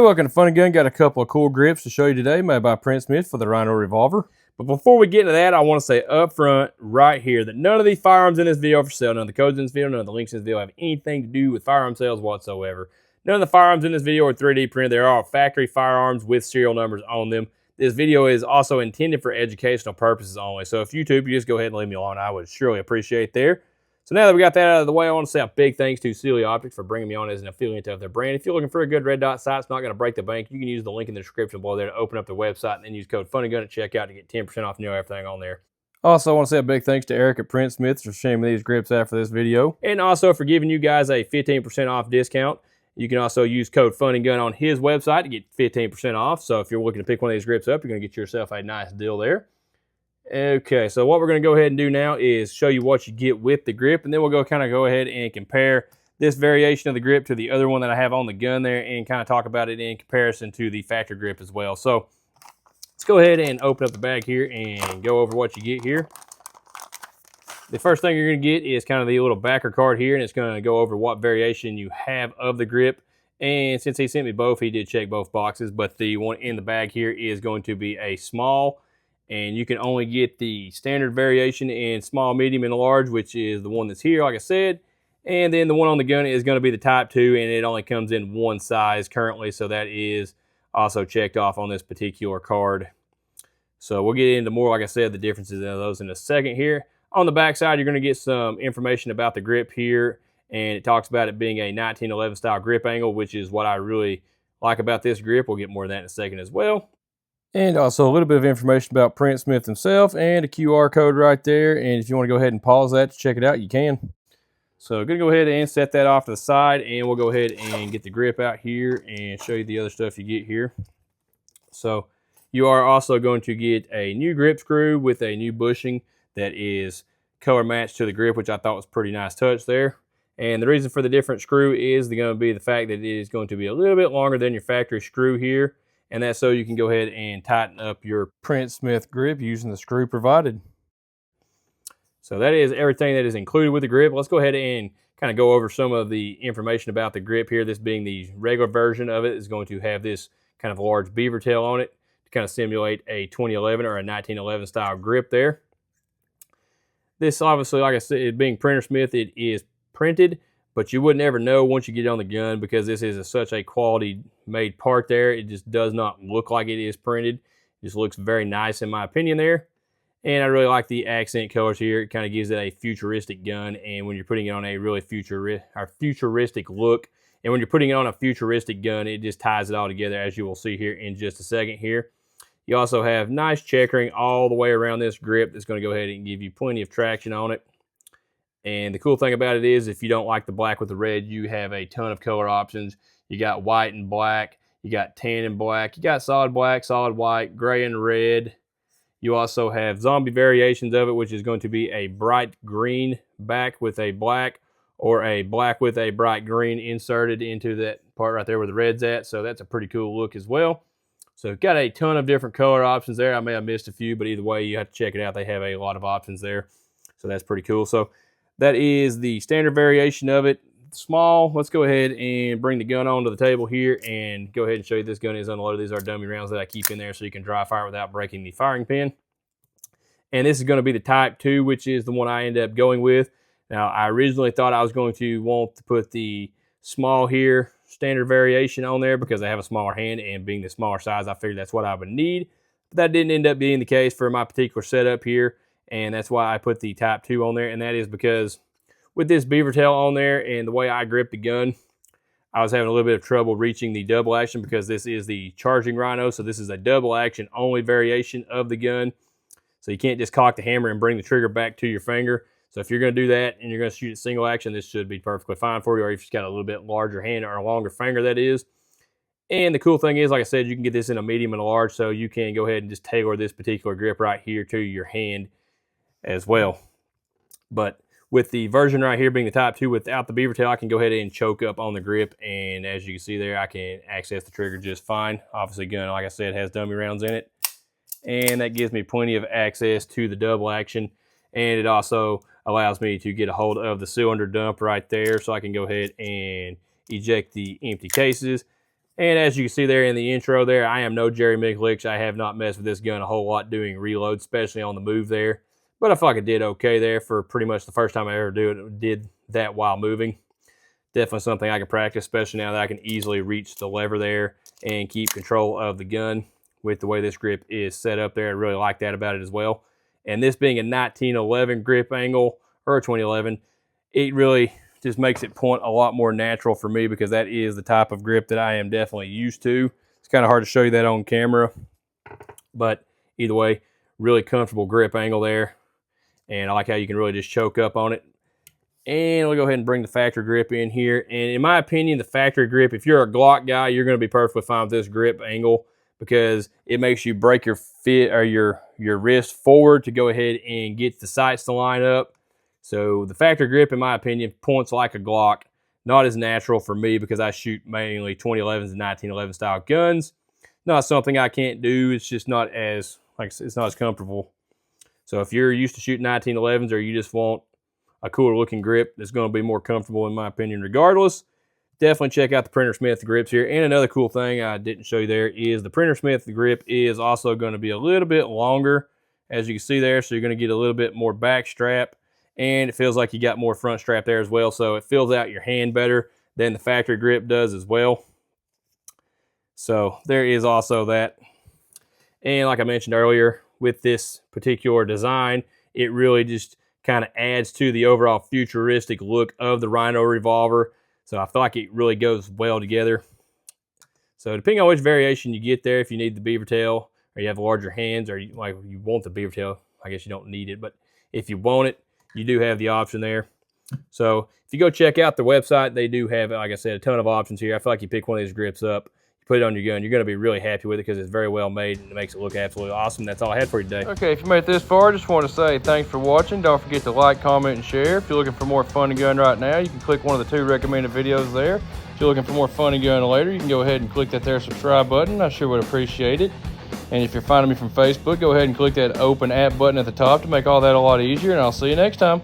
welcome to Fun&gun. Got a couple of cool grips to show you today, made by Printsmith for the Rhino revolver. But before we get into that, I want to say up front right here that none of the firearms in this video are for sale. None of the codes in this video, none of the links in this video have anything to do with firearm sales whatsoever. None of the firearms in this video are 3D printed. They're all factory firearms with serial numbers on them. This video is also intended for educational purposes only. So if YouTube, you just go ahead and leave me alone. I would surely appreciate there. So now that we got that out of the way, I want to say a big thanks to Sealy Optics for bringing me on as an affiliate of their brand. If you're looking for a good red dot sight, it's not going to break the bank, you can use the link in the description below there to open up their website and then use code FunNGun at checkout to get 10% off everything on there. Also, I want to say a big thanks to Eric at Printsmith for sharing these grips out for this video. And also for giving you guys a 15% off discount. You can also use code FunNGun on his website to get 15% off. So if you're looking to pick one of these grips up, you're going to get yourself a nice deal there. Okay, so what we're going to go ahead and do now is show you what you get with the grip, and then we'll go ahead and compare this variation of the grip to the other one that I have on the gun there and kind of talk about it in comparison to the factory grip as well. So let's go ahead and open up the bag here and go over what you get here. The first thing you're going to get is kind of the little backer card here, and it's going to go over what variation you have of the grip. And since he sent me both, he did check both boxes, but the one in the bag here is going to be a small, and you can only get the standard variation in small, medium, and large, which is the one that's here, like I said. And then the one on the gun is going to be the Type 2, and it only comes in one size currently, so that is also checked off on this particular card. So we'll get into more, like I said, the differences of those in a second here. On the back side, you're going to get some information about the grip here, and it talks about it being a 1911 style grip angle, which is what I really like about this grip. We'll get more of that in a second as well. And also a little bit of information about Printsmith himself and a QR code right there. And if you want to go ahead and pause that to check it out, you can. So I'm going to go ahead and set that off to the side, and we'll go ahead and get the grip out here and show you the other stuff you get here. So you are also going to get a new grip screw with a new bushing that is color matched to the grip, which I thought was a pretty nice touch there. And the reason for the different screw is going to be the fact that it is going to be a little bit longer than your factory screw here. And that's so you can go ahead and tighten up your Printsmith grip using the screw provided. So that is everything that is included with the grip. Let's go ahead and kind of go over some of the information about the grip here. This being the regular version of it is going to have this kind of large beaver tail on it to kind of simulate a 2011 or a 1911 style grip there. This obviously, like I said, it being Printersmith, it is printed, but you would never know once you get on the gun because this is such a quality made part there. It just does not look like it is printed. It just looks very nice in my opinion there. And I really like the accent colors here. It kind of gives it a futuristic gun, and when you're putting it on a really futuristic look, and when you're putting it on a futuristic gun, it just ties it all together, as you will see here in just a second here. You also have nice checkering all the way around this grip that's going to go ahead and give you plenty of traction on it. And the cool thing about it is if you don't like the black with the red, you have a ton of color options. You got white and black, you got tan and black, you got solid black, solid white, gray and red. You also have zombie variations of it, which is going to be a bright green back with a black, or a black with a bright green inserted into that part right there where the red's at. So that's a pretty cool look as well. So got a ton of different color options there. I may have missed a few, but either way, you have to check it out. They have a lot of options there. So that's pretty cool. So that is the standard variation of it. Small. Let's go ahead and bring the gun onto the table here and go ahead and show you this gun is unloaded. These are dummy rounds that I keep in there so you can dry fire without breaking the firing pin. And this is going to be the Type 2, which is the one I ended up going with. Now, I originally thought I was going to want to put the small here, standard variation on there because I have a smaller hand, and being the smaller size, I figured that's what I would need. But that didn't end up being the case for my particular setup here, and that's why I put the Type 2 on there, and that is because with this beaver tail on there and the way I grip the gun, I was having a little bit of trouble reaching the double action because this is the charging Rhino, so this is a double action only variation of the gun. So you can't just cock the hammer and bring the trigger back to your finger. So if you're going to do that and you're going to shoot it single action, this should be perfectly fine for you, or if you've got a little bit larger hand or a longer finger, that is. And the cool thing is, like I said, you can get this in a medium and a large, so you can go ahead and just tailor this particular grip right here to your hand as well. But with the version right here being the Type 2 without the beaver tail, I can go ahead and choke up on the grip, and as you can see there, I can access the trigger just fine. Obviously, gun, like I said, has dummy rounds in it, and that gives me plenty of access to the double action, and it also allows me to get a hold of the cylinder dump right there, so I can go ahead and eject the empty cases. And as you can see there in the intro there, I am no Jerry McLicks. I have not messed with this gun a whole lot doing reloads, especially on the move there. But I feel like I did okay there for pretty much the first time I ever did that while moving. Definitely something I can practice, especially now that I can easily reach the lever there and keep control of the gun with the way this grip is set up there. I really like that about it as well. And this being a 1911 grip angle or a 2011, it really just makes it point a lot more natural for me because that is the type of grip that I am definitely used to. It's kind of hard to show you that on camera, but either way, really comfortable grip angle there. And I like how you can really just choke up on it. And we'll go ahead and bring the factory grip in here. And in my opinion, the factory grip, if you're a Glock guy, you're going to be perfectly fine with this grip angle because it makes you break your your wrist forward to go ahead and get the sights to line up. So the factory grip, in my opinion, points like a Glock. Not as natural for me because I shoot mainly 2011s and 1911 style guns. Not something I can't do. It's just not as, like I said, it's not as comfortable. So if you're used to shooting 1911s or you just want a cooler looking grip that's going to be more comfortable in my opinion regardless, definitely check out the Printsmith grips here. And another cool thing I didn't show you there is the Printsmith grip is also going to be a little bit longer, as you can see there. So you're going to get a little bit more back strap, and it feels like you got more front strap there as well. So it fills out your hand better than the factory grip does as well. So there is also that. And like I mentioned earlier, with this particular design, it really just kind of adds to the overall futuristic look of the Rhino revolver. So I feel like it really goes well together. So depending on which variation you get there, if you need the beaver tail or you have larger hands or you want the beaver tail, I guess you don't need it, but if you want it, you do have the option there. So if you go check out the website, they do have, like I said, a ton of options here. I feel like you pick one of these grips up, put it on your gun, you're going to be really happy with it because it's very well made and it makes it look absolutely awesome. That's all I had for you today. Okay, if you made it this far, I just want to say thanks for watching. Don't forget to like, comment, and share. If you're looking for more Fun and Gun right now, you can click one of the 2 recommended videos there. If you're looking for more Fun and Gun later, you can go ahead and click that there subscribe button. I sure would appreciate it. And if you're finding me from Facebook, go ahead and click that open app button at the top to make all that a lot easier, and I'll see you next time.